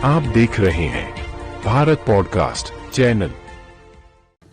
आप देख रहे हैं भारत पॉडकास्ट चैनल।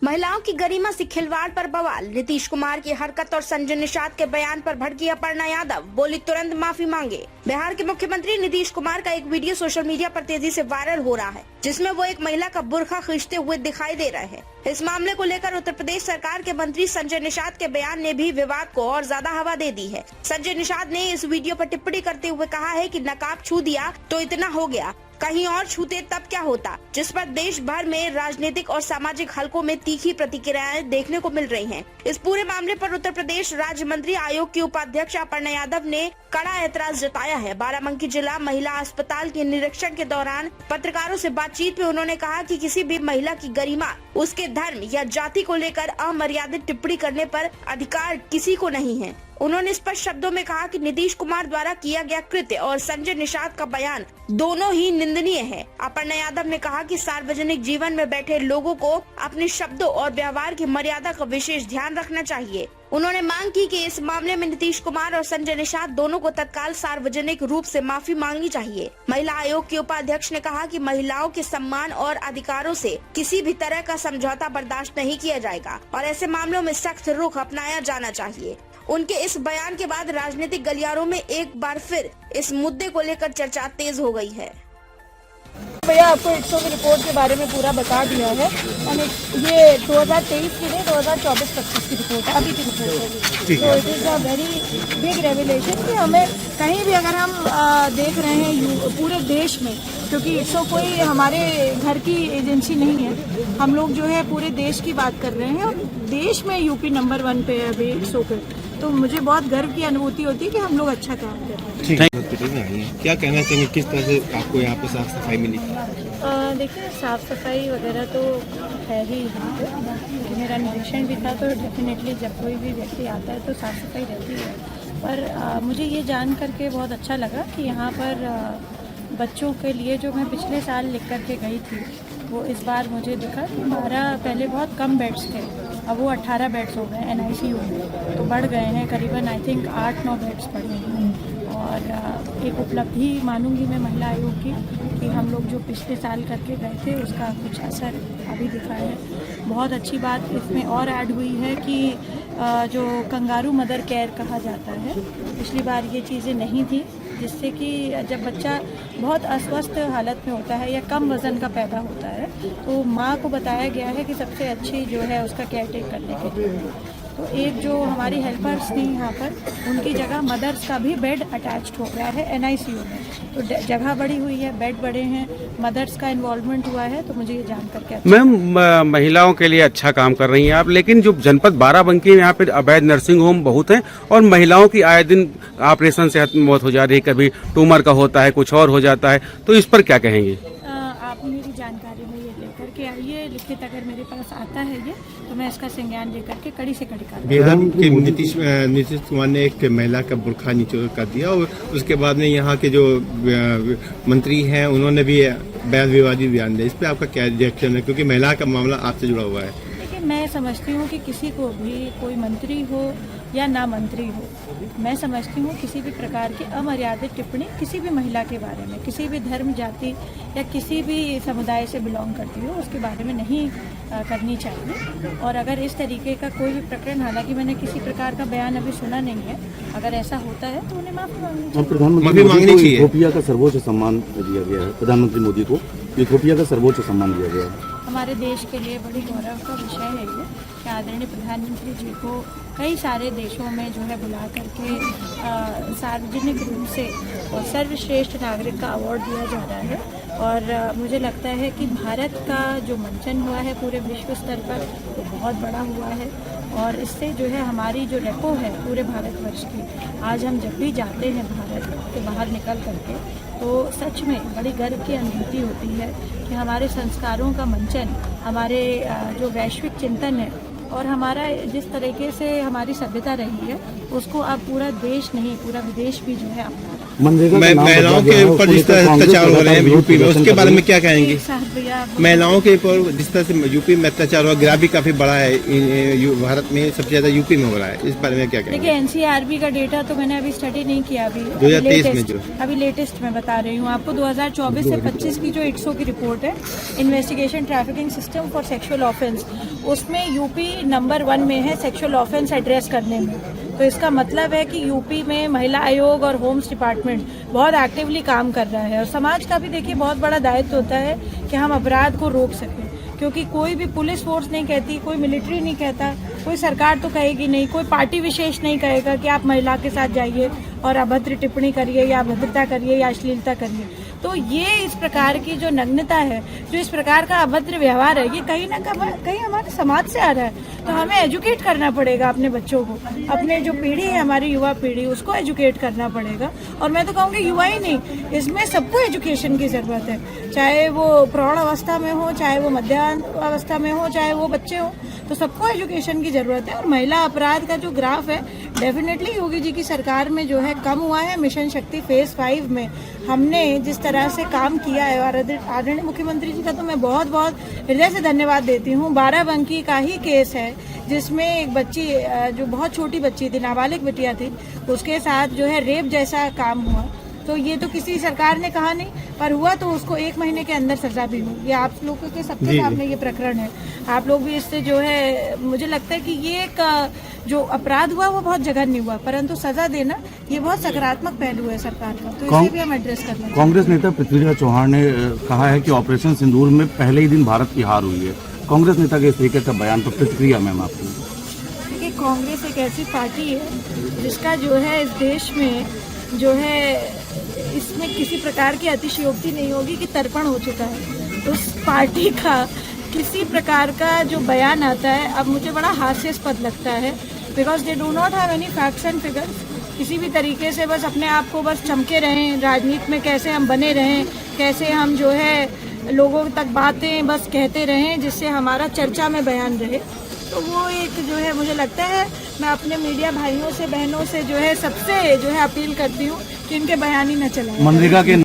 महिलाओं की गरिमा से खिलवाड़ पर बवाल। नीतीश कुमार की हरकत और संजय निषाद के बयान पर भड़की अपर्णा यादव, बोली तुरंत माफी मांगे। बिहार के मुख्यमंत्री नीतीश कुमार का एक वीडियो सोशल मीडिया पर तेजी से वायरल हो रहा है, जिसमें वो एक महिला का बुर्का खींचते हुए दिखाई दे रहे हैं। इस मामले को लेकर उत्तर प्रदेश सरकार के मंत्री संजय निषाद के बयान ने भी विवाद को और ज्यादा हवा दे दी है। संजय निषाद ने इस वीडियो पर टिप्पणी करते हुए कहा है कि नकाब छू दिया तो इतना हो गया, कहीं और छूते तब क्या होता, जिस पर देश भर में राजनीतिक और सामाजिक हलकों में तीखी प्रतिक्रियाएं देखने को मिल रही हैं। इस पूरे मामले पर उत्तर प्रदेश राज्य मंत्री आयोग की उपाध्यक्ष अपर्णा यादव ने कड़ा ऐतराज जताया है। बाराबंकी जिला महिला अस्पताल के निरीक्षण के दौरान पत्रकारों से बातचीत में उन्होंने कहा कि किसी भी महिला की गरिमा, उसके धर्म या जाति को लेकर अमर्यादित टिप्पणी करने पर अधिकार किसी को नहीं है। उन्होंने स्पष्ट शब्दों में कहा कि नीतीश कुमार द्वारा किया गया कृत्य और संजय निषाद का बयान दोनों ही निंदनीय है। अपर्णा यादव ने कहा कि सार्वजनिक जीवन में बैठे लोगों को अपने शब्दों और व्यवहार की मर्यादा का विशेष ध्यान रखना चाहिए। उन्होंने मांग की कि इस मामले में नीतीश कुमार और संजय निषाद दोनों को तत्काल सार्वजनिक रूप से माफी मांगनी चाहिए। महिला आयोग के उपाध्यक्ष ने कहा कि महिलाओं के सम्मान और अधिकारों से किसी भी तरह का समझौता बर्दाश्त नहीं किया जाएगा और ऐसे मामलों में सख्त रुख अपनाया जाना चाहिए। उनके इस बयान के बाद राजनीतिक गलियारों में एक बार फिर इस मुद्दे को लेकर चर्चा तेज हो गई है। भैया आपको 100 की रिपोर्ट के बारे में पूरा बता दिया है और ये 2023 की नहीं 2024-25 की रिपोर्ट है, अभी की रिपोर्ट है। तो it is a very big revelation कि हमें कहीं भी अगर हम देख रहे हैं पूरे देश में, क्योंकि 100 कोई हमारे घर की एजेंसी नहीं है, हम लोग जो है पूरे देश की बात कर रहे हैं और देश में यूपी नंबर 1 पे है अभी 100 पे। तो मुझे बहुत गर्व की अनुभूति होती है कि हम लोग अच्छा काम कर रहे हैं। हॉस्पिटल में आई है, क्या कहना चाहेंगे, किस तरह से आपको यहाँ पे साफ सफाई मिली? देखिए साफ़ सफाई वगैरह तो है ही यहाँ पे। मेरा निरीक्षण भी था तो डेफिनेटली जब कोई भी व्यक्ति आता है तो साफ़ सफाई रहती है। पर मुझे ये जान करके बहुत अच्छा लगा कि यहाँ पर बच्चों के लिए जो मैं पिछले साल लिख कर के गई थी वो इस बार मुझे दिखा कि 12 पहले बहुत कम बेड्स थे, अब वो 18 बेड्स हो गए NICU में, तो बढ़ गए हैं करीबन आई थिंक 8-9 बेड्स बढ़े हैं। और एक उपलब्धि मानूंगी मैं महिला आयोग की कि हम लोग जो पिछले साल करके गए थे उसका कुछ असर अभी दिखा है। बहुत अच्छी बात इसमें और ऐड हुई है कि जो कंगारू मदर केयर कहा जाता है, पिछली बार ये चीज़ें नहीं थी, जिससे कि जब बच्चा बहुत अस्वस्थ हालत में होता है या कम वज़न का पैदा होता है तो माँ को बताया गया है कि सबसे अच्छी जो है उसका केयर टेक करने के लिए। तो एक जो हमारी हेल्पर्स थी यहाँ पर, उनकी जगह मदर्स का भी बेड अटैच्ड हो गया है NICU में। तो जगह बढ़ी हुई है, बेड बढ़े हैं, मदर्स का इन्वॉल्वमेंट हुआ है। तो मुझे ये जान करके अच्छा मैम, महिलाओं के लिए अच्छा काम कर रही हैं आप, लेकिन जो जनपद बाराबंकी में यहाँ पे अवैध नर्सिंग होम बहुत हैं और महिलाओं की आए दिन ऑपरेशन से मौत हो जा रही है, कभी ट्यूमर का होता है, कुछ और हो जाता है, तो इस पर क्या कहेंगे? आप मेरी जानकारी में ये लेकर के आइए, लिखित अगर मेरे पास आता है ये तो मैं इसका संज्ञान लेकर के कड़ी से कड़ी कार्रवाई। नीतीश कुमार ने एक महिला का बुर्का नीचे कर दिया और उसके बाद में यहाँ के जो मंत्री हैं उन्होंने भी बेहद विवादित बयान दिया, इस पर आपका क्या रिएक्शन है, क्योंकि महिला का मामला आपसे जुड़ा हुआ है? देखिए मैं समझती हूँ कि किसी को भी, कोई मंत्री हो या ना मंत्री हो, मैं समझती हूँ किसी भी प्रकार की अमर्यादित टिप्पणी किसी भी महिला के बारे में, किसी भी धर्म जाति या किसी भी समुदाय से बिलोंग करती हो उसके बारे में नहीं करनी चाहिए। और अगर इस तरीके का कोई भी प्रकरण, हालांकि मैंने किसी प्रकार का बयान अभी सुना नहीं है, अगर ऐसा होता है तो उन्हें माफी मांगनी चाहिए। प्रधानमंत्री मोदी को इथियोपिया का सर्वोच्च सम्मान दिया गया है। प्रधानमंत्री मोदी को इथियोपिया का सर्वोच्च सम्मान दिया गया है। हमारे देश के लिए बड़ी गौरव का विषय है ये कि आदरणीय प्रधानमंत्री जी को कई सारे देशों में जो है बुला करके सार्वजनिक रूप से और सर्वश्रेष्ठ नागरिक का अवार्ड दिया जा रहा है। और मुझे लगता है कि भारत का जो मंचन हुआ है पूरे विश्व स्तर पर वो बहुत बड़ा हुआ है और इससे जो है हमारी जो रेपो है पूरे भारतवर्ष की, आज हम जब भी जाते हैं भारत के बाहर निकल करके तो सच में बड़ी गर्व की अनुभूति होती है कि हमारे संस्कारों का मंचन, हमारे जो वैश्विक चिंतन है और हमारा जिस तरीके से हमारी सभ्यता रही है उसको अब पूरा देश नहीं पूरा विदेश भी जो है अपना रहा है। मनरेगा का नाम महिलाओं बदला के गया है, ऊपर उसको जिस तरह लेकर कांग्रेस अत्याचार हो रहे हैं लगातार यूपी में, विरोध उसके बारे में प्रदर्शन क्या कहेंगे? एक साथ भैया आप महिलाओं के ऊपर जिस तरह से यूपी में अत्याचार हुआ, गिरा भी काफी बड़ा है भारत में, सबसे ज्यादा यूपी में हो रहा है, इस बारे में क्या देखिए कहेंगे? एनसीआरबी का डेटा तो मैंने अभी स्टडी नहीं किया, अभी 2023 में जो अभी लेटेस्ट में बता रही हूँ आपको। 2024 से 25 की जो ITSO की रिपोर्ट है, investigation trafficking system for sexual offence, उसमें यूपी नंबर 1 में है सेक्सुअल ऑफेंस एड्रेस करने में। तो इसका मतलब है कि यूपी में महिला आयोग और होम्स डिपार्टमेंट बहुत एक्टिवली काम कर रहा है। और समाज का भी देखिए बहुत बड़ा दायित्व होता है कि हम अपराध को रोक सकें, क्योंकि कोई भी पुलिस फोर्स नहीं कहती, कोई मिलिट्री नहीं कहता, कोई सरकार तो कहेगी नहीं, कोई पार्टी विशेष नहीं कहेगा कि आप महिला के साथ जाइए और अभद्र टिप्पणी करिए या अभद्रता करिए या अश्लीलता करिए। तो ये इस प्रकार की जो नग्नता है, जो इस प्रकार का अभद्र व्यवहार है, ये कहीं ना कहीं हमारे समाज से आ रहा है। तो हमें एजुकेट करना पड़ेगा अपने बच्चों को, अपने जो पीढ़ी है हमारी युवा पीढ़ी, उसको एजुकेट करना पड़ेगा। और मैं तो कहूँगी युवा ही नहीं, इसमें सबको एजुकेशन की ज़रूरत है, चाहे वो प्रौढ़ अवस्था में हो, चाहे वो मध्यान्ह अवस्था में हो, चाहे वो बच्चे हो, तो सबको एजुकेशन की ज़रूरत है। और महिला अपराध का जो ग्राफ है, डेफिनेटली योगी जी की सरकार में जो है कम हुआ है। मिशन शक्ति फेज 5 में हमने जिस तरह से काम किया है, और आदरणीय मुख्यमंत्री जी का तो मैं बहुत बहुत हृदय से धन्यवाद देती हूँ। बाराबंकी का ही केस है जिसमें एक बच्ची, जो बहुत छोटी बच्ची थी, नाबालिग बिटिया थी, उसके साथ जो है रेप जैसा काम हुआ। तो ये तो किसी सरकार ने कहा नहीं, पर हुआ तो उसको 1 महीने के अंदर सजा भी हुई। ये आप लोगों के सबके सामने ये प्रकरण है, आप लोग भी इससे जो है, मुझे लगता है कि ये एक जो अपराध हुआ वो बहुत जघन्य हुआ, परंतु सजा देना ये बहुत सकारात्मक पहलू है सरकार का, तो इसे भी हम एड्रेस करना चाहिए। कांग्रेस नेता पृथ्वीराज चौहान ने कहा है कि ऑपरेशन सिंदूर में पहले ही दिन भारत की हार हुई है। कांग्रेस नेता के इस तरीके का बयान पर प्रतिक्रिया मैम आपकी? देखिए, कांग्रेस एक ऐसी पार्टी है जिसका जो है इस देश में जो है, इसमें किसी प्रकार की अतिशयोक्ति नहीं होगी कि तर्पण हो चुका है। उस पार्टी का किसी प्रकार का जो बयान आता है, अब मुझे बड़ा हास्यास्पद लगता है, because they do not have any facts and figures. किसी भी तरीके से बस अपने आप को बस चमके रहें, राजनीति में कैसे हम बने रहें, कैसे हम जो है लोगों तक बातें बस कहते रहें जिससे हमारा चर्चा में बयान रहे। तो वो एक जो है, मुझे लगता है, मैं अपने मीडिया भाइयों से, बहनों से जो है, सबसे जो है अपील करती हूँ कि इनके बयान ही न चलाएं। मनरेगा के